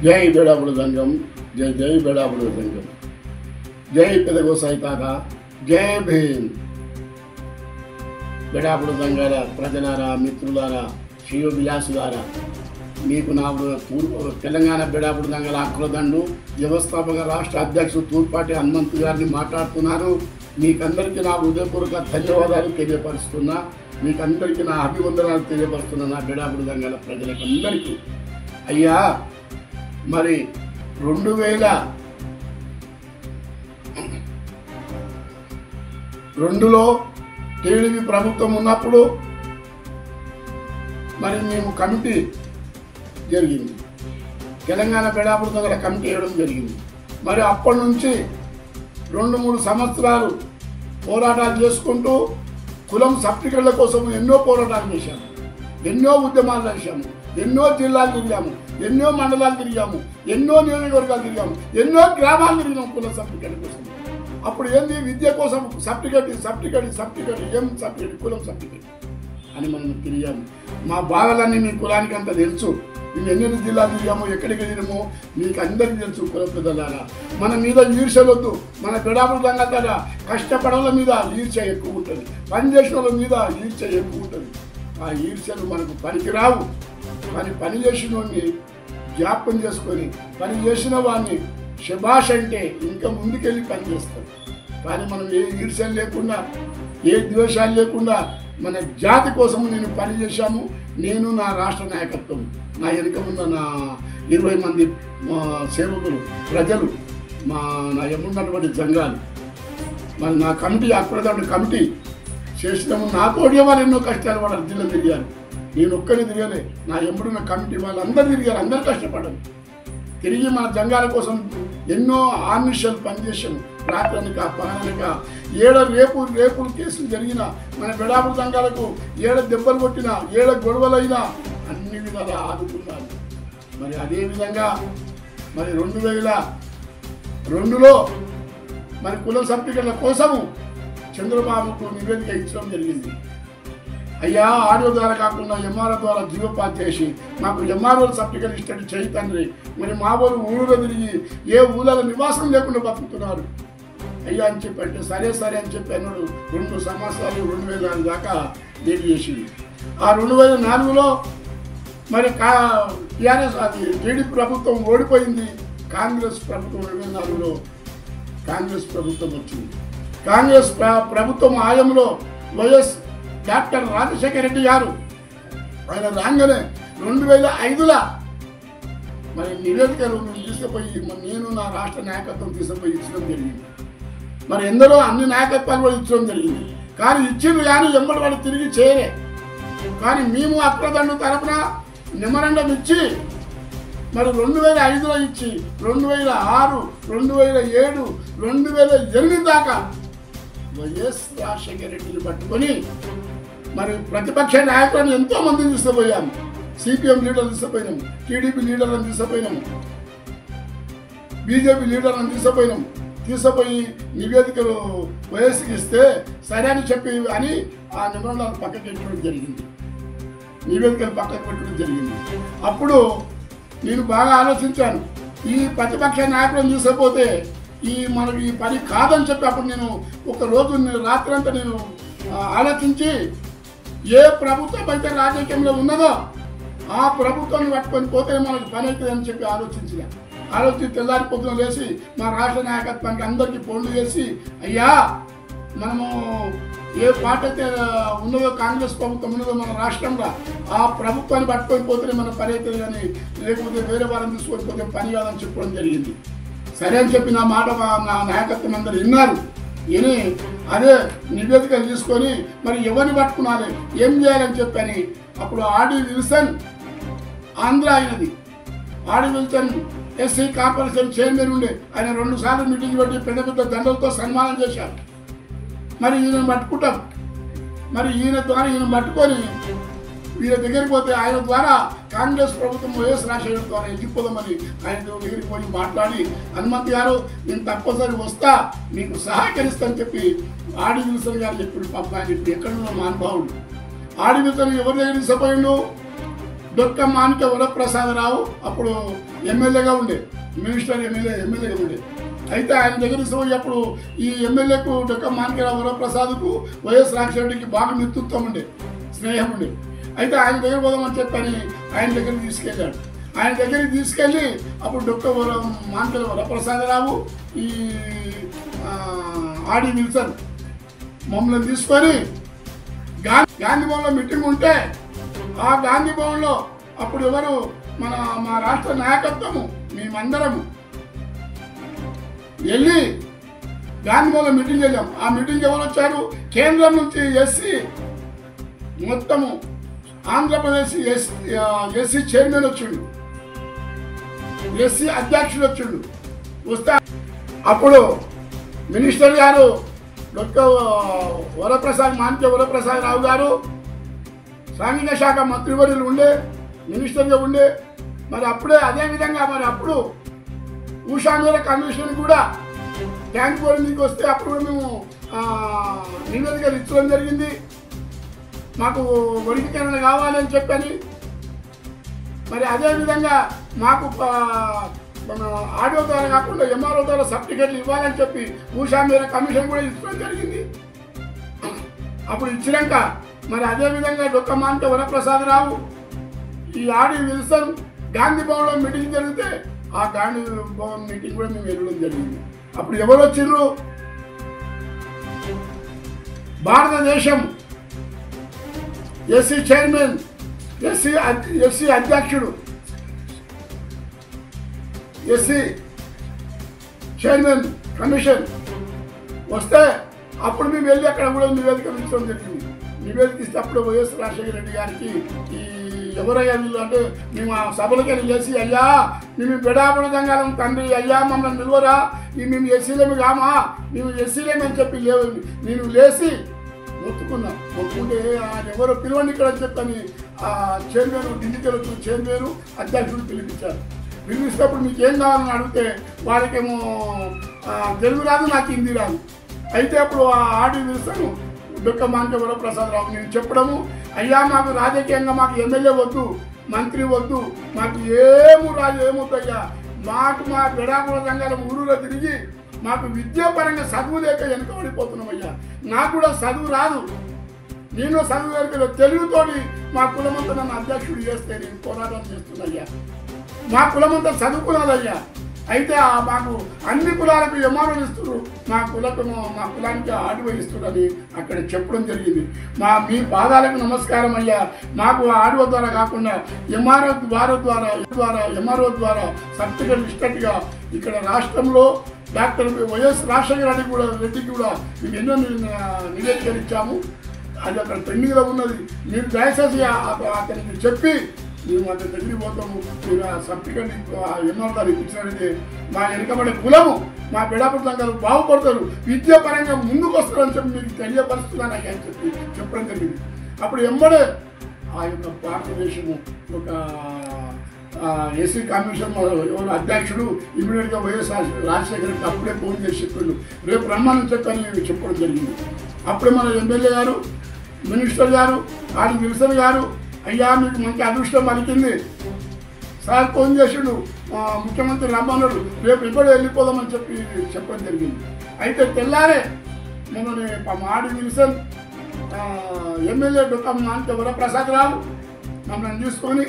జై బేడాపుడు సంఘం, జై జై బేడాపుడు సంఘం, జై పెదగోసాయి తాత, జై భీమ్. బేడాపుడు సంఘాల ప్రజలారా, మిత్రులారా, శ్రేయోభిలాషులారా, మీకు నా తెలంగాణ బేడాపుడు సంఘాల హక్కులదండు వ్యవస్థాపక రాష్ట్ర అధ్యక్షుడు తూర్పాటి హనుమంతు గారిని మాట్లాడుతున్నారు. మీకందరికీ నా హృదయపూర్వక ధన్యవాదాలు తెలియపరుస్తున్నా. మీకందరికీ నా అభివందనాలు తెలియపరుస్తున్నా. నా బేడాపుడు సంఘాల ప్రజలకు అందరికీ అయ్యా, మరి 2002లో టీడీపీ ప్రభుత్వం ఉన్నప్పుడు మరి మేము కమిటీ జరిగింది, తెలంగాణ బేడాపుడు సంఘాల కమిటీ వేయడం జరిగింది. మరి అప్పటి నుంచి 2-3 సంవత్సరాలు పోరాటాలు చేసుకుంటూ కులం సర్టిఫికెట్ల కోసం ఎన్నో పోరాటాలు చేశాము, ఎన్నో ఉద్యమాలు చేశాము, ఎన్నో జిల్లాలు తిరిగాము, ఎన్నో మండలాలు తిరిగాము, ఎన్నో నియోజకవర్గాలు తిరిగాము, ఎన్నో గ్రామాలు తిరిగాము కులం సర్టిఫికెట్ కోసం. అప్పుడు ఏంది, విద్య కోసం సర్టిఫికెట్ ఏం సర్టిఫికెట్, కులం సర్టిఫికెట్ అని మనం తిరిగాము. మా బాధలన్నీ మీ కులానికి అంత తెలుసు. మేము ఎన్నెన్ని జిల్లాలు తిరిగామో, ఎక్కడికి తిరిగామో మీకు అందరికీ తెలుసు. కుల పెద్దలారా, మన మీద ఈర్ష్యలొద్దు. మన బేడాపుడు సంఘాల కష్టపడల మీద ఈర్ష్య ఎక్కువ ఉంటుంది, పనిచేసిన వాళ్ళ మీద ఈర్ష్య ఎక్కువ ఉంటుంది. ఆ ఈర్ష్యలు మనకు పనికిరావు. కానీ పని చేసిన వాడిని జ్ఞాపకం చేసుకొని పని చేసిన వాడిని శభాష్ అంటే ఇంకా ముందుకెళ్ళి పని చేస్తాం. కానీ మనం ఏ ఈర్ష్యలు లేకుండా, ఏ ద్వేషాలు లేకుండా మన జాతి కోసం నేను పని చేశాము. నేను, నా రాష్ట్ర నాయకత్వం, నా వెనుక ఉన్న నా 20 మంది సేవకులు, ప్రజలు, నా ఎమ్మున్నటువంటి సంఘాలు, మరి నా కమిటీ, అక్కడ కమిటీ చేసినాము. నాతోడే వాళ్ళు ఎన్నో కష్టాలు పడారు, జిల్లా తిరిగారు. నేను ఒక్కడే తిరగలే, నా ఎప్పుడున్న కమిటీ వాళ్ళందరూ తిరిగారు, అందరూ కష్టపడ్డారు. తిరిగి మన జంగాల కోసం ఎన్నో ఆర్నిషాలు పనిచేసాము. రాత్రనక పగలనక రేపులు కేసులు జరిగిన, మన బేడాపుడు సంఘాలకు దెబ్బలు కొట్టినా, గొడవలైనా అన్ని విధాలా ఆదుకున్నారు. మరి అదేవిధంగా మరి 2002లో మరి కుల సర్టిఫికెట్ల కోసము చంద్రబాబుకు నివేదిక ఇచ్చడం జరిగింది. అయ్యా, ఆడియో ద్వారా కాకుండా ఎంఆర్ఓ ద్వారా జీవో పాస్ చేసి మాకు ఎంఆర్ఓ సర్టిఫికెట్ ఇష్టం చేయి తండ్రి. మరి మా వాళ్ళు ఊళ్ళో తిరిగి ఏ ఊళ్ళలో నివాసం లేకుండా బతుకుతున్నారు అయ్యా అని చెప్పి అంటే సరే అని చెప్పి అన్నాడు. 2 సంవత్సరాలు 2004 దాకా డీల్ చేసింది. ఆ 2004లో మరి టీఆర్ఎస్ టీడీపీ ప్రభుత్వం ఓడిపోయింది. కాంగ్రెస్ ప్రభుత్వం 2004లో కాంగ్రెస్ ప్రభుత్వం వచ్చింది. కాంగ్రెస్ ప్రభుత్వం హయాంలో వైఎస్ డాక్టర్ రాజశేఖర రెడ్డి గారు ఆయన రాగానే 2005లో మరి నివేదికలు తీసుకుపోయి నేను, నా రాష్ట్ర నాయకత్వం తీసుకుపోయి ఇచ్చడం జరిగింది. మరి ఎందరో అన్ని నాయకత్వాలు కూడా ఇచ్చడం జరిగింది. కానీ ఇచ్చిండ్రు కానీ ఎంబడి వాళ్ళు తిరిగి చేయలే. కానీ మేము అక్రదండు తరపున మెమరాండం ఇచ్చి మరి 2005లో ఇచ్చి 2006, 2007, 2008 దాకా వైఎస్ రాజశేఖర రెడ్డిని పట్టుకొని మరి ప్రతిపక్ష నాయకులను ఎంతో మందిని తీసుకుపోయాము. సిపిఎం లీడర్లు తీసుకుపోయినాము, టీడీపీ లీడర్లను తీసుకుపోయినాము, బీజేపీ లీడర్లను తీసుకుపోయి నివేదికలు వైఎస్కి ఇస్తే సరే అని చెప్పి అని ఆ నిబంధనలు పక్కకు పెట్టడం జరిగింది. నివేదికలు పక్కకు పెట్టడం జరిగింది. అప్పుడు నేను బాగా ఆలోచించాను, ఈ ప్రతిపక్ష నాయకులను తీసుకుపోతే మనకి ఈ పని కాదని చెప్పి అప్పుడు నేను ఒకరోజు రాత్రంతా నేను ఆలోచించి ఏ ప్రభుత్వం అయితే రాజకీయంలో ఉన్నదో ఆ ప్రభుత్వాన్ని పట్టుకొని పోతే మనకు పని అవుతుంది అని చెప్పి ఆలోచించి తెల్లారి పొద్దున లేచి మా రాష్ట్ర నాయకత్వానికి అందరికీ ఫోన్లు చేసి అయ్యా, మనము ఏ పార్టీ అయితే ఉన్నదో కాంగ్రెస్ ప్రభుత్వం ఉన్నదో మన రాష్ట్రంలో ఆ ప్రభుత్వాన్ని పట్టుకొని పోతే మన పని అవుతుంది కానీ లేకపోతే వేరే వారిని తీసుకొని పోతే పని కాదని చెప్పడం జరిగింది. సరే అని చెప్పి నా మాట నా నాయకత్వం అందరూ విన్నారు. విని అదే నివేదికలు తీసుకొని మరి ఎవరిని పట్టుకున్నాలి, ఏం చేయాలని చెప్పని అప్పుడు ఆర్డి విల్సన్ ఆంధ్ర అయినది. RD Wilson SC corporation chairman ఉండే ఆయన 2 సార్లు మీటింగ్ పెట్టి పెద్ద దండలతో సన్మానం చేశారు. మరి ఈయన పట్టుకుంటాం. మరి ఈయన ద్వారా ఈయన పట్టుకొని వీళ్ళ దగ్గరికి పోతే ఆయన ద్వారా కాంగ్రెస్ ప్రభుత్వం వైఎస్ రాజశేఖర ద్వారా ఎక్కిపోదామని ఆయన దగ్గరికి పోయి మాట్లాడి, హనుమంత్ గారు నేను తప్పనిసరి వస్తా, మీకు సహకరిస్తానని చెప్పి ఆర్డి విల్సన్ గారు చెప్పాడు. పాప ఆయన ఇప్పుడు ఎక్కడున్న మహానుభావుడు. ఆర్డి విల్సన్ ఎవరి దగ్గర తీసుకుపోయిండు, డొక్క మాణిక్య వరప్రసాదరావు అప్పుడు ఎమ్మెల్యేగా ఉండే, మినిస్టర్ ఎమ్మెల్యేగా ఉండే. అయితే ఆయన దగ్గర పోయి అప్పుడు ఈ ఎమ్మెల్యేకు డొక్క మాణిక్యరావు వరప్రసాద్కు వైఎస్ రాజశేఖర రెడ్డికి బాగా మిత్రుత్వం ఉండే, స్నేహం ఉండే. అయితే ఆయన దగ్గర పోదామని చెప్పని ఆయన దగ్గరికి తీసుకెళ్ళాడు. ఆయన దగ్గరికి తీసుకెళ్ళి అప్పుడు డొక్క మాణిక్య వరప్రసాదరావు ఈ ఆడి విల్సన్ మమ్మల్ని తీసుకొని గాంధీ భవన్లో మీటింగ్ ఉంటే ఆ గాంధీ భవన్లో అప్పుడు ఎవరు మా రాష్ట్ర నాయకత్వము మేమందరము వెళ్ళి గాంధీ భవన్లో మీటింగ్ వెళ్ళాం. ఆ మీటింగ్ ఎవరు వచ్చారు? కేంద్రం నుంచి ఎస్సీ మొత్తము ఆంధ్రప్రదేశ్ ఎస్సీ చైర్మన్ వచ్చిండు, ఎస్సీ అధ్యక్షుడు వచ్చిండు. వస్తే అప్పుడు మినిస్టర్ గారు డొక్క మాణిక్య వరప్రసాద్ రావు గారు సాంఘిక శాఖ మంత్రివర్యులు ఉండే, మినిస్టర్గా ఉండే. మరి అప్పుడే అదేవిధంగా మరి అప్పుడు ఉషా మేర కమిషన్ కూడా ట్యాంక్ బోర్డింగ్కి వస్తే అప్పుడు మేము నివేదికలు ఇచ్చడం జరిగింది. మాకు వర్గీకరణ కావాలని చెప్పని. మరి అదేవిధంగా మాకు మన ఆడియో ద్వారా కాకుండా ఎంఆర్ఓ ద్వారా సర్టిఫికెట్లు ఇవ్వాలని చెప్పి ఉషా మేర కమిషన్ కూడా ఇచ్చడం జరిగింది. అప్పుడు ఇచ్చినాక మరి అదేవిధంగా డొక్క మాణిక్య వరప్రసాదరావు ఈ ఆడి విల్సన్ గాంధీ భవన్లో మీటింగ్ జరిగితే ఆ గాంధీ భవన్ మీటింగ్ కూడా మేము వెళ్ళడం జరిగింది. అప్పుడు ఎవరు వచ్చిర్రు? భారతదేశం ఎస్సీ చైర్మన్, ఎస్సీ అధ్యక్షుడు, ఎస్సీ చైర్మన్ కమిషన్ వస్తే అప్పుడు మేము వెళ్ళి అక్కడ కూడా నివేదిక ఇచ్చడం జరిగింది. నివేదిక ఇస్తే అప్పుడు వైఎస్ రాజశేఖర రెడ్డి గారికి ఈ ఎవరయ్యా వీళ్ళు అంటే మేము ఆ సభలకి వెళ్ళి చేసి అయ్యా మేము బెడాబడదంగాలం తండ్రి అయ్యా మమ్మల్ని నిలువరా, మేము ఎస్సీలేమి కామా, మేము ఎస్సీలేమని చెప్పి నేను లేచి మొత్తుకున్నాం. మొత్తుకుంటే ఎవరో పిలవండి ఇక్కడ అని చెప్పని ఆ చైర్మన్ ఢిల్లీకి వెళ్ళొచ్చు చైర్మన్ అధ్యక్షుడు పిలిపించారు. పిలిపిస్తేప్పుడు మీకు ఏం కావాలని అడిగితే వారికేమో తెలుగు రాదు, నాకు హిందీ రాదు. అయితే అప్పుడు ఆ ఆడి విల్సన్ డొక్క మాణిక్య వరప్రసాదరావు నేను చెప్పడము, అయ్యా మాకు రాజకీయంగా మాకు ఎమ్మెల్యే వద్దు, మంత్రి వద్దు, మాకు ఏమొద్దయ్యా, మాకు మా బెడాకుల సంఘాల ఊరులో తిరిగి మాకు విద్యాపరంగా చదువు లేక వెనుకబడిపోతున్నామయ్యా, నాకు కూడా చదువు రాదు, నేను చదువు లేక తెలుగుతోటి మా కులమంతా నన్ను అధ్యక్షుడు చేస్తే నేను పోరాటం చేస్తున్నాయ్యా, మా కులమంతా చదువుకున్నదయ్యా. అయితే మాకు అన్ని కులాలకు ఎంఆర్ఓలు ఇస్తున్నారు, మా కులానికి ఆడివో ఇస్తున్నారని అక్కడ చెప్పడం జరిగింది. మీ పాదాలకు నమస్కారం అయ్యా, మాకు ఆడివో ద్వారా కాకుండా ఎంఆర్ఓ ఎంఆర్ఓ ద్వారా సర్టిఫికెట్ ఇచ్చినట్టుగా ఇక్కడ రాష్ట్రంలో డాక్టర్ వైఎస్ రాజశేఖర రెడ్డికి కూడా మేము ఎన్నో నివేదికలు ఇచ్చాము. అది అక్కడ పెండింగ్లో ఉన్నది. మీరు దయచేసి అతనికి చెప్పి మేము అతని దగ్గరికి పోతాము, మీరు ఆ సర్టిఫికెట్ ఎంఆర్ఓ గారు ఇప్పించినట్లయితే మా వెనుకబడే కులము మా బెడాపుర సంఘాలు బాగుపడతారు, విద్యాపరంగా ముందుకు వస్తారని చెప్పి మీకు తెలియపరుస్తున్నాను అయ్యా అని చెప్పి చెప్పడం జరిగింది. అప్పుడు ఎంబడే ఆ యొక్క భారతదేశము ఒక ఎస్సీ కమిషన్ ఎవరు అధ్యక్షుడు ఇమీడియట్గా వైఎస్ రాజశేఖర రెడ్డి అప్పుడే ఫోన్ చేసి చెప్పిండు, రేపు రమ్మని చెప్పని చెప్పడం జరిగింది. అప్పుడే మన ఎమ్మెల్యే గారు, మినిస్టర్ గారు, ఆడి విల్సన్ గారు, అయ్యా మీకు మంచి అదృష్టం పలికింది సార్ ఫోన్ చేసిండు, ముఖ్యమంత్రి రమ్మన్నాడు, రేపు ఎప్పుడు వెళ్ళిపోదామని చెప్పడం జరిగింది. అయితే తెల్లారే మన ఆడి విల్సన్ ఎమ్మెల్యే డొక్క మాణిక్య వరప్రసాదరావు మమ్మల్ని తీసుకొని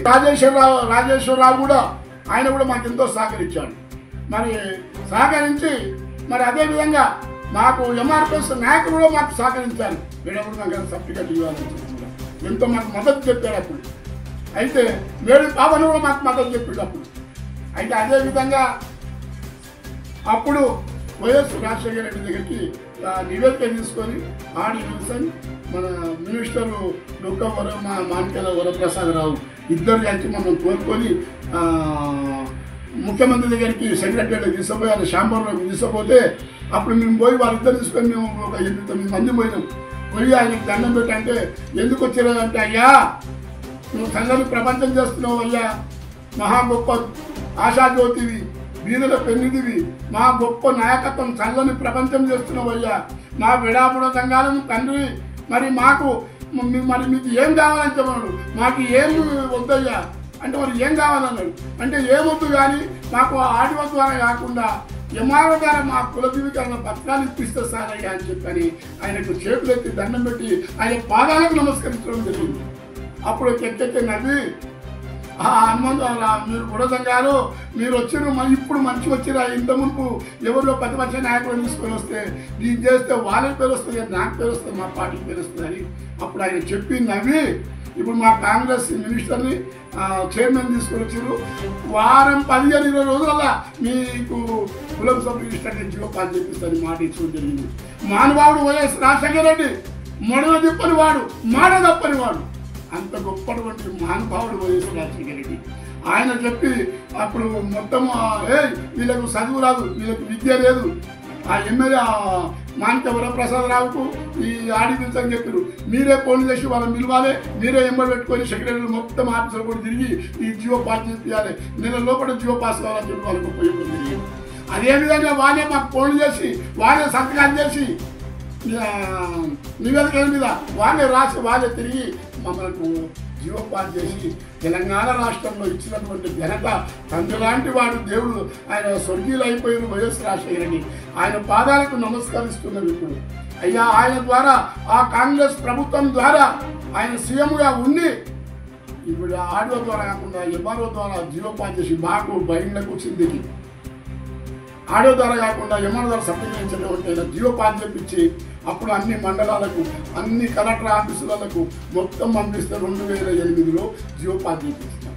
రాజేశ్వరరావు కూడా ఆయన కూడా మాకు ఎంతో సహకరించాడు. మరి సహకరించి మరి అదేవిధంగా మాకు ఎంఆర్పిఎస్ నాయకులు కూడా మాకు సహకరించారు, మేడం నాకు సర్టిఫికెట్ ఇవ్వాలని ఎంతో మాకు మద్దతు చెప్పారు అప్పుడు. అయితే మేడం పాపని కూడా మాకు మద్దతు చెప్పాడు అప్పుడు. అయితే అదేవిధంగా అప్పుడు వైఎస్ రాజశేఖర రెడ్డి దగ్గరికి నివేదిక తీసుకొని ఆడి విల్సన్ మన మినిస్టరు డొక్క మాణిక్య వరప్రసాదరావు ఇద్దరు కలిసి మనం కోరుకొని ముఖ్యమంత్రి దగ్గరికి సెక్రటరీకి తీసుకుపోయి అది శాంబర్లోకి తీసుకుపోతే అప్పుడు మేము పోయి వాళ్ళిద్దరు తీసుకొని మేము ఒక 8-9 మంది పోయినాం. పోయి ఆయనకి దండం పెట్టంటే ఎందుకు వచ్చారంటే, అయ్యా నువ్వు సంఘాన్ని ప్రపంచం చేస్తున్నావు అయ్యా, మహా గొప్ప ఆశాజ్యోతివి, వీధుల పెన్నిదివి, మా గొప్ప నాయకత్వం చల్లని ప్రపంచం చేస్తున్నావు అయ్యా, మా విడాపుడ సంఘాలను తండ్రి, మరి మాకు మరి మీకు ఏం కావాలని చెప్పాడు. మాకు ఏం వద్దయ్యా అంటే మరి ఏం కావాలన్నాడు. అంటే ఏమొద్దు కానీ మాకు ఆడియో ద్వారా కాకుండా ఎంఆర్ఓ ద్వారా మా కుల ధృవీకరణ పత్రాలు ఇప్పిస్తే సార్ అయ్యా అని చెప్పని ఆయనకు చేతులెత్తి దండం పెట్టి ఆయన పాదాలకు నమస్కరించడం జరిగింది. అప్పుడు ఎక్కెక్కి నవ్వి హనుమంతు మీరు బుడదం గారు మీరు వచ్చిన ఇప్పుడు మంచి వచ్చిరా, ఇంత మునుపు ఎవరిలో ప్రతిపక్ష నాయకులు తీసుకొని వస్తే ఇది చేస్తే వాళ్ళకి పేరు వస్తుంది, నాకు పేరు వస్తుంది, మా పార్టీకి పేరు వస్తుంది అని అప్పుడు ఆయన చెప్పి నవ్వి ఇప్పుడు మా కాంగ్రెస్ మినిస్టర్ని చైర్మన్ తీసుకొని వచ్చారు. వారం 15-20 రోజుల మీకు కులం సభ్యులు ఇష్టంగా జీవోపాధి చెప్పిస్తుంది మాట ఇచ్చడం జరిగింది. మానవాడు వైఎస్ రాజశేఖర రెడ్డి మొడవ తిప్పని వాడు, మాట తప్పని వాడు, అంత గొప్పటువంటి మహానుభావుడు వైఎస్ రాజశేఖర రెడ్డి. ఆయన చెప్పి అప్పుడు మొత్తం వీళ్ళకు చదువు రాదు, వీళ్ళకి విద్య లేదు, ఆ ఎమ్మెల్యే మాణిక్య వరప్రసాదరావుకు ఈ ఆడియన్స్ అని చెప్పారు. మీరే ఫోన్ చేసి వాళ్ళని పిలవాలి, మీరే ఎంబడి పెట్టుకొని సెక్రటరీలు మొత్తం ఆఫీసులు కూడా తిరిగి ఈ జియో పాస్ చేయాలి, నెల లోపల జియో పాస్ కావాలని చెప్పి వాళ్ళకు ఉపయోగం జరిగింది. అదేవిధంగా వాళ్ళే మాకు ఫోన్ చేసి వాళ్ళే సంతకాలు చేసి నివేదికల మీద వాళ్ళే రాసి వాళ్ళే తిరిగి మమ్మల్ని జియో పాస్ చేసి తెలంగాణ రాష్ట్రంలో ఇచ్చినటువంటి ఘనత తండ్రి లాంటి వాడు దేవుడు. ఆయన స్వర్గీయులు అయిపోయిన వైఎస్ రాజశేఖరని ఆయన పాదాలకు నమస్కరిస్తున్నది. ఇప్పుడు అయ్యా ఆయన ద్వారా ఆ కాంగ్రెస్ ప్రభుత్వం ద్వారా ఆయన సీఎంగా ఉండి ఇప్పుడు ఆడియో ద్వారా కాకుండా ఎంఆర్ఓ ద్వారా జియో పాస్ చేసి మాకు బయటకు చిందికి ఆడియో ద్వారా కాకుండా ఎంఆర్ఓ ద్వారా సర్టిఫికేట్ జియో పాస్ చేపించి అప్పుడు అన్ని మండలాలకు అన్ని కలెక్టర్ ఆఫీసులకు మొత్తం పంపిస్తే 2008లో జియో పాస్ చేపిస్తున్నాం.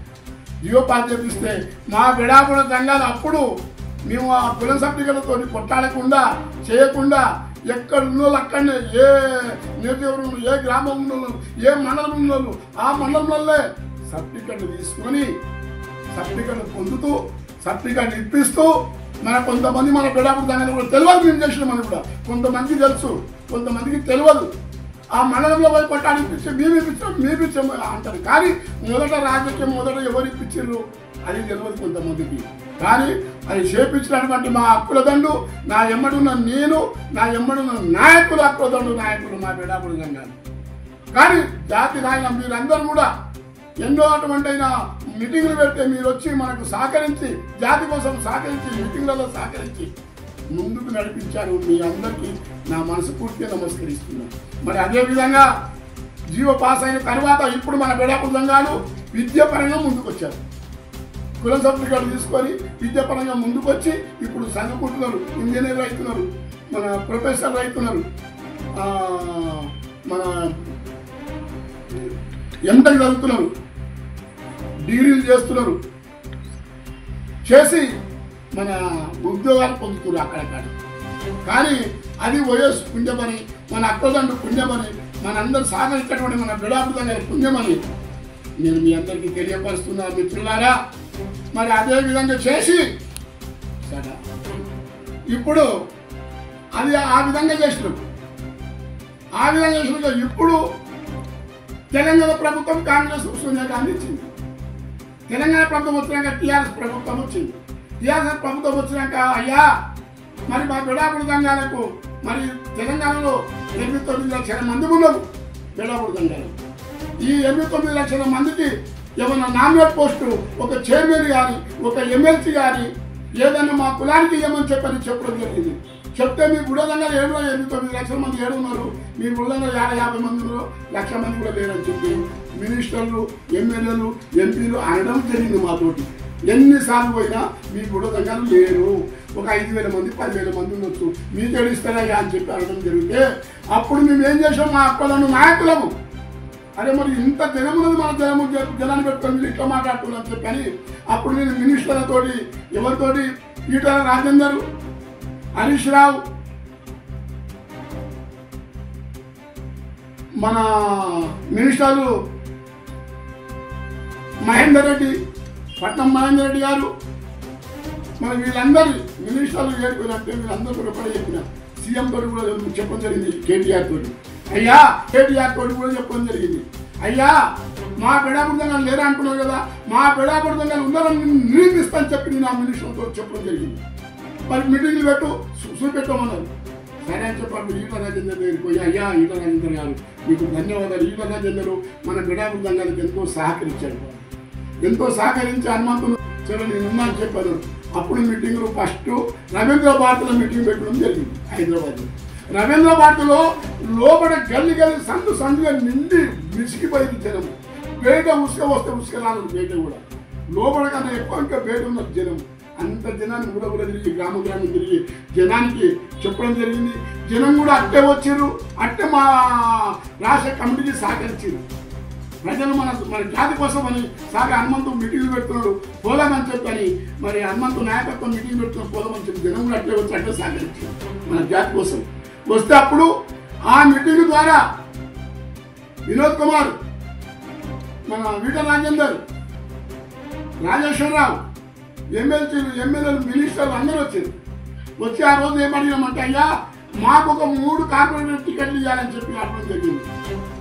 జియో పాస్ చేపిస్తే మా విడాకుల సంఘాలు అప్పుడు మేము ఆ కుల సభ్యులతో కొట్టాడకుండా చేయకుండా ఎక్కడ ఉన్నోళ్ళు అక్కడనే ఏ నియోజకవర్గంలో ఏ గ్రామం ఉన్నోళ్ళు ఏ మండలం ఉన్నోళ్ళు ఆ మండలంలో సర్టిఫికెట్లు తీసుకొని సర్టిఫికెట్లు పొందుతూ సర్టిఫికెట్లు ఇప్పిస్తూ మన కొంతమంది మన విడాకుల సంఘాలు కూడా తెలియదు మేము చేసిన మనం కూడా కొంతమంది తెలుసు కొంతమందికి తెలియదు. ఆ మండలంలో పోయి కొట్టాలి ఇప్పించి మేము ఇప్పించాము అంటారు. కానీ మొదట రాజకీయం మొదట ఎవరు ఇప్పించారు అది తెలియదు కొంతమందికి. కానీ అది చేపించినటువంటి మా హక్కుల దండు నా ఎమ్మడున్న నేను నా ఎమ్మడున్న నాయకులు హక్కుల దండు నాయకులు మా విడాకుల సంఘాలు. కానీ జాతి నాయన మీరందరూ కూడా ఎన్నో అటువంటి మీటింగ్లు పెడితే మీరు వచ్చి మనకు సహకరించి జాతి కోసం సహకరించి మీటింగ్లలో సహకరించి ముందుకు నడిపించారు. మీ అందరికీ నా మనస్ఫూర్తిగా నమస్కరిస్తున్నాను. మరి అదేవిధంగా జియో పాస్ అయిన తర్వాత ఇప్పుడు మన విడాకుల సంఘాలు విద్యాపరంగా ముందుకు వచ్చారు. కుల సర్టిఫికేట్ తీసుకొని విద్యాపరంగా ముందుకు వచ్చి ఇప్పుడు చదువుకుంటున్నారు, ఇంజనీర్లు అవుతున్నారు, మన ప్రొఫెసర్లు అవుతున్నారు, మన ఎంటెక్ చదువుతున్నారు, డిగ్రీలు చేస్తున్నారు, చేసి మన ఉద్యోగాలు పొందుతున్నారు అక్కడక్కడ. కానీ అది వైఎస్ పుణ్యమని మన అక్కదండు పుణ్యమని మనందరూ సాగరిస్తున్నటువంటి మన విడాకుల పుణ్యమని నేను మీ అందరికీ తెలియపరుస్తున్నా మిత్రులారా. మరి అదే విధంగా చేసి సరే ఇప్పుడు అది ఆ విధంగా చేసినాం. ఆ విధంగా చేసిన ఇప్పుడు తెలంగాణ ప్రభుత్వం కాంగ్రెస్ సోనియా గాంధీ ఇచ్చింది. తెలంగాణ ప్రభుత్వం వచ్చినాక టీఆర్ఎస్ ప్రభుత్వం వచ్చింది. టీఆర్ఎస్ ప్రభుత్వం వచ్చినాక అయ్యా మరి మా విడాకుల సంఘాలకు మరి తెలంగాణలో 89 లక్షల మంది ఉన్నారు విడాకుల సంఘాలు. ఈ 89 లక్షల మందికి ఏమన్నా నామినేట్ పోస్టు ఒక చైర్మన్ కానీ ఒక ఎమ్మెల్సీ కానీ ఏదన్నా మా కులానికి ఏమని చెప్పడం జరిగింది. చెప్తే మీ బుడదంగా 89 లక్షల మంది ఉన్నారు, మీ బుడదంగా 50 మంది ఉన్నారు, 1,00,000 మంది కూడా లేరని చెప్పి మినిస్టర్లు ఎమ్మెల్యేలు ఎంపీలు అనడం జరిగింది మాతోటి. ఎన్నిసార్లు పోయినా మీ బుడదంగా లేరు, ఒక 5,000 మంది 10,000 మంది ఉండొచ్చు, మీకు ఏడిస్తారా అని చెప్పి అనడం జరిగితే అప్పుడు మేము ఏం చేసాం మా అక్కలను నాయకులము అరే మరి ఇంత జనమున్నది మన జనాన్ని పెట్టుకొని మీరు ఇట్లా మాట్లాడుతున్నారని చెప్పని అప్పుడు నేను మినిస్టర్లతోటి ఎవరితోటి ఈటల రాజేందర్, హరీష్ రావు, మన మినిస్టర్లు మహేందర్ రెడ్డి, పట్నం మహేందర్ రెడ్డి గారు, మన వీళ్ళందరూ మినిస్టర్లు ఏడుకోవాలంటే వీళ్ళందరూ కూడా ఒకటే చెప్పిన సీఎం తోటి కూడా చెప్పడం జరిగింది. కేటీఆర్ తోటి అయ్యా కేటీఆర్ తోటి కూడా చెప్పడం జరిగింది. అయ్యా మా విడాకుడుదంగా లేరా అంటున్నారు కదా, మా విడాకుడుదంగా ఉన్నారని నిరూపిస్తానని చెప్పి నేను ఆ మినిస్టర్తో చెప్పడం జరిగింది. మరి మీటింగ్లు పెట్టు చూపెట్టమన్నారు. సరే అని చెప్పి ఈట రాజేందర్ దగ్గరికి పోయి, అయ్యా ఈట రాజేందర్ గారు మీకు ధన్యవాదాలు. ఈట రాజేందర్ మన బిడాపురం దంగానికి ఎంతో సహకరించాడు, ఎంతో సహకరించి హనుమంతుడు సరే నేను ఉన్నా అని చెప్పాను. అప్పుడు మీటింగ్లు ఫస్ట్ రవీంద్ర భారతిలో మీటింగ్ పెట్టడం జరిగింది హైదరాబాద్లో. రవీంద్ర భారతిలో లోపల గల్లి గల్లి సందు సందుగా నిండి మిసికిపోయింది జనం. బయట ఉసుక వస్తే ఉసుక రాదు, బయట కూడా లోపల కన్నా ఎక్కువ ఇంకా బయట ఉన్న జనం. అంత జనాన్ని కూడా తిరిగి గ్రామం తిరిగి జనానికి చెప్పడం జరిగింది. జనం కూడా అట్టే వచ్చారు, అట్టే మా రాష్ట్ర కమిటీకి సహకరించారు. ప్రజలు మన జాతి కోసం అని హనుమంతు మీటింగ్లు పెడుతున్నాడు పోదామని చెప్పని, మరి హనుమంతు నాయకత్వం మీటింగ్ పెడుతున్నాడు పోదామని చెప్పి జనం కూడా అట్లే వచ్చి అట్లే సహకరించారు మన జాతి కోసం. వస్తే అప్పుడు ఆ మీటింగ్ ద్వారా వినోద్ కుమార్, మన ఈటల రాజేందర్, రాజేశ్వరరావు, ఎమ్మెల్యేలు, మినిస్టర్లు అందరూ వచ్చారు. వచ్చి ఆ రోజు ఏమడిగామంటే, అయ్యా మాకు ఒక 3 కార్పొరేటర్ టికెట్లు ఇవ్వాలని చెప్పి అడగడం జరిగింది.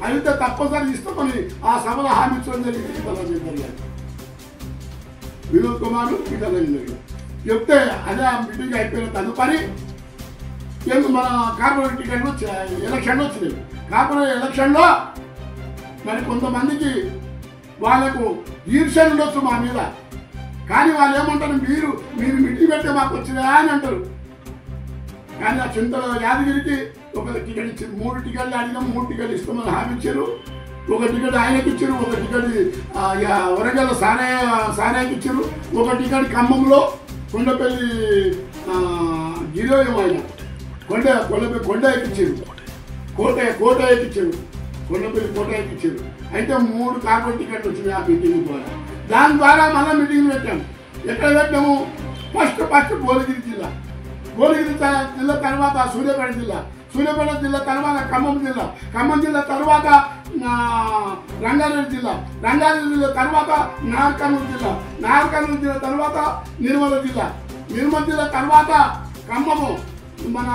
అయితే తప్పనిసరి ఇస్తామని ఆ సభలో హామీ ఇచ్చడం జరిగింది. ఈటల రాజేందర్ గారు, వినోద్ కుమార్, ఈటల రాజేందర్ గారు చెప్తే అదే ఆ మీటింగ్ అయిపోయిన తదుపరి మన కార్పొరేట్ టికెట్లు ఎలక్షన్లు వచ్చినాయి. కార్పొరేట్ ఎలక్షన్లో మరి కొంతమందికి వాళ్ళకు ఈర్ష్యలు ఉండొచ్చు మా మీద, కానీ వాళ్ళు ఏమంటారు, మీరు మీటింగ్ పెడితే మాకు వచ్చినా అని అంటారు. కానీ ఆ చింతల యాదగిరికి ఒక టికెట్ ఇచ్చారు. 3 టికెట్లు అడిగినాం, 3 టికెట్లు ఇస్తామని హామీ ఇచ్చారు. ఒక టికెట్ ఆయనకి ఇచ్చారు, ఒక టికెట్ వరంగల్ సారాయికి ఇచ్చారు, ఒక టికెట్ ఖమ్మంలో కొండపల్లి గిరియం ఆయన కొండ ఎక్కిచ్చారు, కోట ఎక్కిచ్చారు, కొండపల్లి కోట ఎక్కిచ్చారు. అయితే 3 కార్పొరేట్ టికెట్లు వచ్చినాయి ఆ మీటింగ్ ద్వారా. దాని ద్వారా మళ్ళీ మీటింగ్ పెట్టాము. ఎక్కడ పెట్టాము? ఫస్ట్ భువనగిరి జిల్లా, భువనగిరి జిల్లా తర్వాత సూర్యాపేట జిల్లా తర్వాత ఖమ్మం జిల్లా తర్వాత రంగారెడ్డి జిల్లా తర్వాత నాగర్కర్నూలు జిల్లా తర్వాత నిర్మల్ జిల్లా తర్వాత ఖమ్మము, మన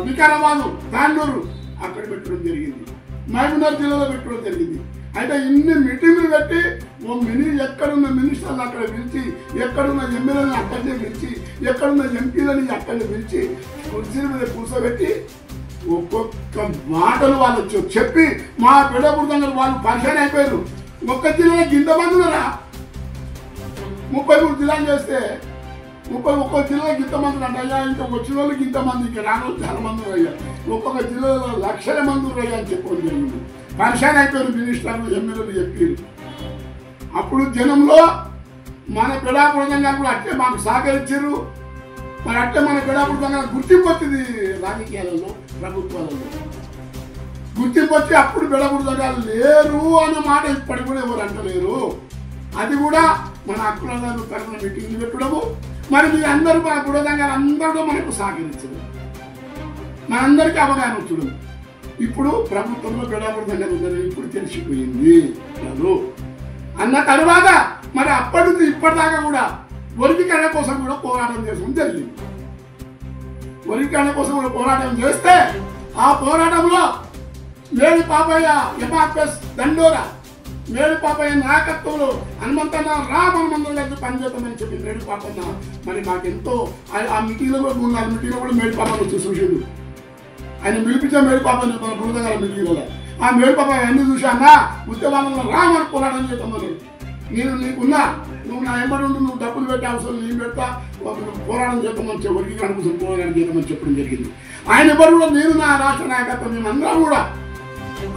వికారాబాదు, తాండూరు అక్కడ పెట్టడం జరిగింది. మహబూబ్నగర్ జిల్లాలో పెట్టడం జరిగింది. అయితే ఇన్ని మీటింగులు పెట్టి ఎక్కడున్న మినిస్టర్లు అక్కడ పిలిచి, ఎక్కడున్న ఎమ్మెల్యేలను అక్కడనే పిలిచి, ఎక్కడున్న ఎంపీలని అక్కడనే పిలిచి కుర్చీల మీద కూర్చోబెట్టి ఒక్కొక్క మాటలు వాళ్ళు చెప్పి మా పెడబుర్దంగా వాళ్ళు పరిచయం అయిపోయారు. ఒక్క జిల్లాలో ఇంతమంది రా, 33 జిల్లాలు చేస్తే 31 జిల్లాలకు ఇంతమంది అంటే, ఇంకా వచ్చిన వాళ్ళకి ఇంతమంది, ఇంకా రాను చాలా మంది అయ్యా, ఒక్కొక్క జిల్లాలో లక్షల మంది అయ్యా అని చెప్పడం జరిగింది. పరిచయం అయిపోయారు మినిస్టర్లు, ఎమ్మెల్యేలు, ఎంపీలు. అప్పుడు జనంలో మన పెడాపురంగా కూడా అట్టే మాకు సహకరించారు. మరి అట్టే మన పెడాపురంగా గుర్తింపు వచ్చింది. రాజకీయాలలో, ప్రభుత్వాలలో గుర్తింపు వచ్చి అప్పుడు పెడాపురంగా లేరు అన్న మాట ఇప్పటికి కూడా ఎవరు అంటలేరు. అది కూడా మన అక్కులదారులు తరఫున మీటింగ్లు పెట్టడము. మరి మీరు అందరూ మన బుడదంగా అందరూ మనకు సహకరించదు, మనందరికీ అవగాహన వచ్చుడు. ఇప్పుడు ప్రభుత్వంలో పెడాపురంగా ఉందని ఇప్పుడు తెలిసిపోయింది అన్న తర్వాత మరి అప్పటి నుంచి ఇప్పటిదాకా కూడా వర్గీకరణ కోసం కూడా పోరాటం చేయడం జరిగింది. వర్గీకరణ కోసం కూడా పోరాటం చేస్తే ఆ పోరాటంలో మేడి పాపయ్య ఎంఆర్ఎస్ దండోరా, మేడి పాపయ్య నాయకత్వంలో హనుమంతన్న హనుమంతులు కలిసి పనిచేద్దామని చెప్పి మేడి పాపన్న మరి మాకెంతో ఆ మీటింగ్లో కూడా 3-4 మీటింగ్లో కూడా మేడి పాపన్న వచ్చి చూసిండు. ఆయన పిలిపించే మేడి పాపని మన బృందగాల మీటింగ్లో ఆ మేడి పాప అన్ని చూసి అన్న ఉద్యమాలలో రామని పోరాటం చేద్దామని, నేను నీకున్నా, నువ్వు నా ఎంబడి ఉండి నువ్వు డబ్బులు పెట్టే అవసరం నేను పెడతా, పోరాటం చేద్దామని చెప్పి వర్గీకరణ కోసం పోరాటం చేద్దామని చెప్పడం జరిగింది. ఆయన ఎవరు కూడా నేను నా రాష్ట్ర నాయకత్వం మేమందరం కూడా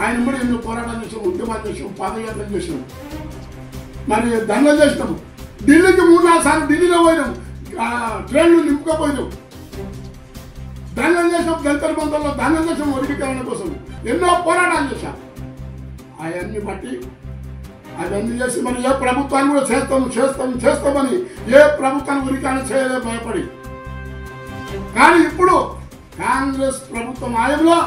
ఆయన కూడా ఎన్నో పోరాటం చేసాము, ఉద్యమాలు చేసాము, పాదయాత్రలు చేసాము, మరి దండలు చేసినాము. ఢిల్లీకి 3-4 సార్లు ఢిల్లీలో పోయినాం, ట్రైన్లు నింపుకపోయినాం, దండలు చేసాం, దళితుల బంధంలో దండలు చేసాం, వర్గీకరణ కోసం ఎన్నో పోరాటాలు చేశాం. అవన్నీ బట్టి అవన్నీ చేసి మరి ఏ ప్రభుత్వాన్ని కూడా చేస్తామని ఏ ప్రభుత్వాన్ని వర్గీకరణ చేయలే భయపడి. కానీ ఇప్పుడు కాంగ్రెస్ ప్రభుత్వం ఆయంలో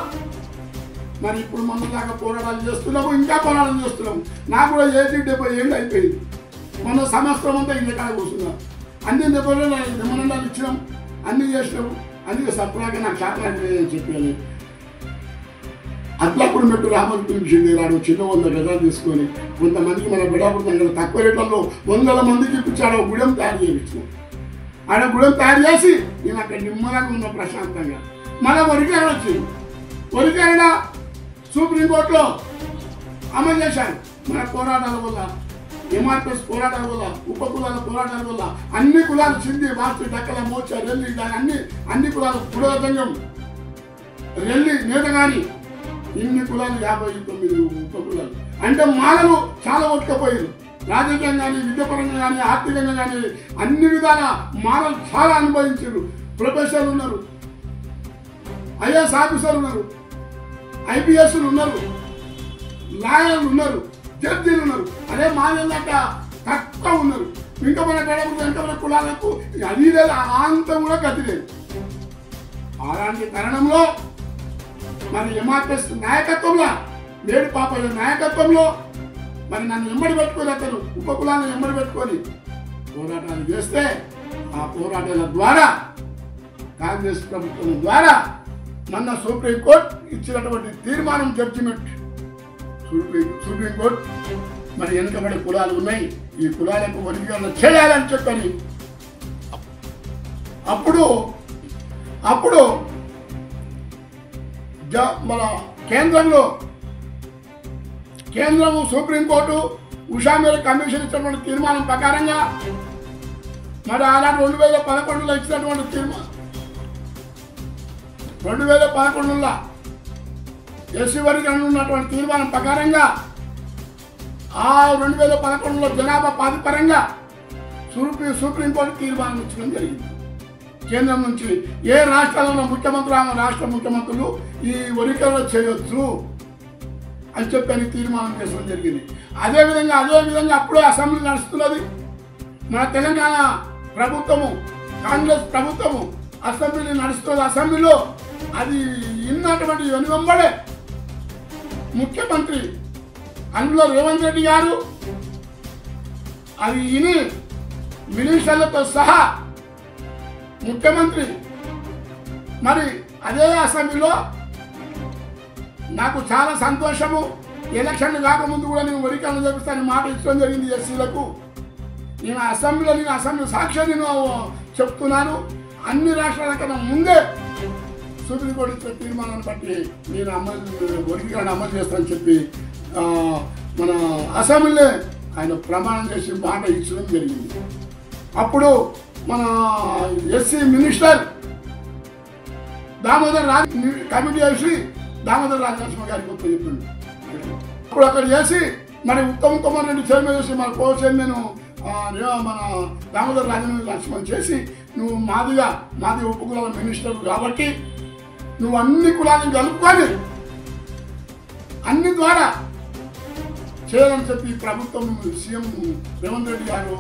మరి ఇప్పుడు మన దాకా పోరాటాలు చేస్తున్నాము, ఇంకా పోరాటం చేస్తున్నాము. నాకు కూడా 70 ఏళ్ళు అయిపోయింది. మన సంవత్సరం అంతా ఇంటి కాడ కూర్చున్నాం. అన్ని నిబంధనలు ఇచ్చినాం, అన్నీ చేసినాము. అందుకే సప్లాగా నాకు శాతం లేదని చెప్పాను. అట్లప్పుడు మెట్టు రామని పిలిచింది. రాడు చిన్న 100 గజాలు తీసుకొని కొంతమందికి మన బిడాపురం తక్కువ రేట్లలో 100 మందికి ఇప్పించాడు. గుడెం తయారు చేయించాం. ఆడ గుడం తయారు చేసి నేను అక్కడ నిమ్మలంగా ఉన్న ప్రశాంతంగా మన వరికేరణ వచ్చింది. వరికేరణ సుప్రీంకోర్టులో అమలు చేశారు. మన పోరాటాల వల్ల, ఎంఆర్పిఎస్ పోరాటాల వల్ల, ఉపకులాల పోరాటాల వల్ల అన్ని కులాలు సింధి, వాస్తు, డక్కల, మోర్చ, రెల్లి దాని అన్ని కులాలు కులదంగం రెల్లి నేత కానీ ఇన్ని కులాలు 59 ఉపకులాలు అంటే మాలలు చాలా ఒట్టుకపోయారు. రాజకీయంగా కానీ, విద్యాపరంగా కానీ, ఆర్థికంగా కానీ అన్ని విధాల మాలలు చాలా అనుభవించారు. ప్రొఫెసర్లు ఉన్నారు, ఐఏఎస్ ఆఫీసర్లు ఉన్నారు, ఐపీఎస్లు ఉన్నారు, లాయర్లు ఉన్నారు, జడ్జీలు ఉన్నారు. అదే మాలలంట తక్కువ ఉన్నారు. ఇంకా మన గడపలు వెంకట కులాలకు అది లేదు, అంతం కూడా గతి లేదు. అలాంటి తరుణంలో మరి ఎంఆర్పిఎస్ నాయకత్వంలో, నేడు పాపయ్య నాయకత్వంలో మరి నన్ను ఎమ్మడి పెట్టుకొని అతను ఉపకులాలను ఎమ్మడి పెట్టుకొని పోరాటాలు చేస్తే ఆ పోరాటాల ద్వారా కాంగ్రెస్ ప్రభుత్వం ద్వారా మొన్న సుప్రీంకోర్టు ఇచ్చినటువంటి తీర్మానం జడ్జిమెంట్, సుప్రీంకోర్టు మరి వెనుకబడే కులాలు ఉన్నాయి, ఈ కులాలకు వర్గీకరణ చేయాలని చెప్పని అప్పుడు మన కేంద్రము సుప్రీంకోర్టు ఉషా మేరకు కమిషన్ ఇచ్చినటువంటి తీర్మానం ప్రకారంగా మరి ఆనాడు 2011లో ఇచ్చినటువంటి తీర్మానం 2011లో ఎస్సీ వర్గీకరణ ఉన్నటువంటి తీర్మానం ప్రకారంగా ఆ 2011లో జనాభా ప్రాతిపరంగా సుప్రీంకోర్టు తీర్మానం ఇచ్చడం జరిగింది. కేంద్రం నుంచి ఏ రాష్ట్రాలలో ముఖ్యమంత్రులు, రాష్ట్ర ముఖ్యమంత్రులు ఈ వర్గీకరణ చేయొచ్చు అని చెప్పని తీర్మానం చేసడం జరిగింది. అదేవిధంగా అప్పుడే అసెంబ్లీ నడుస్తున్నది. మన తెలంగాణ ప్రభుత్వము, కాంగ్రెస్ ప్రభుత్వము అసెంబ్లీ నడుస్తున్నది. అసెంబ్లీలో అది ఇన్నటువంటి వెనుకంబడే ముఖ్యమంత్రి అందులో రేవంత్ రెడ్డి గారు అది ఇని మినిస్టర్లతో సహా ముఖ్యమంత్రి మరి అదే అసెంబ్లీలో నాకు చాలా సంతోషము. ఎలక్షన్లు కాకముందు కూడా నేను వర్గీకరణ చేపిస్తానని మాట ఇచ్చడం జరిగింది ఎస్సీలకు. నేను అసెంబ్లీ సాక్షి నేను చెప్తున్నాను. అన్ని రాష్ట్రాల కన్నా ముందే సుప్రీంకోర్టు ఇచ్చిన తీర్మానాన్ని బట్టి నేను వర్గీకరణ అమలు చేస్తానని చెప్పి మన అసెంబ్లీలో ఆయన ప్రమాణం చేసి మాట ఇచ్చడం జరిగింది. అప్పుడు మన SC minister Damodar Raj committee వేసి దామోదర్ రాజనరసింహ గారికి ఒక్క చెప్పింది. అప్పుడు అక్కడ చేసి మరి ఉత్తమ్ కుమార్ రెడ్డి చైర్మన్ చేసి మన కో చైర్మన్ మన దామోదర్ రాజనరసింహ చేసి నువ్వు మాది ఉపకులాల మినిస్టర్ కాబట్టి నువ్వు అన్ని కులాలను కలుపుకొని అన్ని ద్వారా చేయాలని చెప్పి ప్రభుత్వం సీఎం రేవంత్ రెడ్డి గారు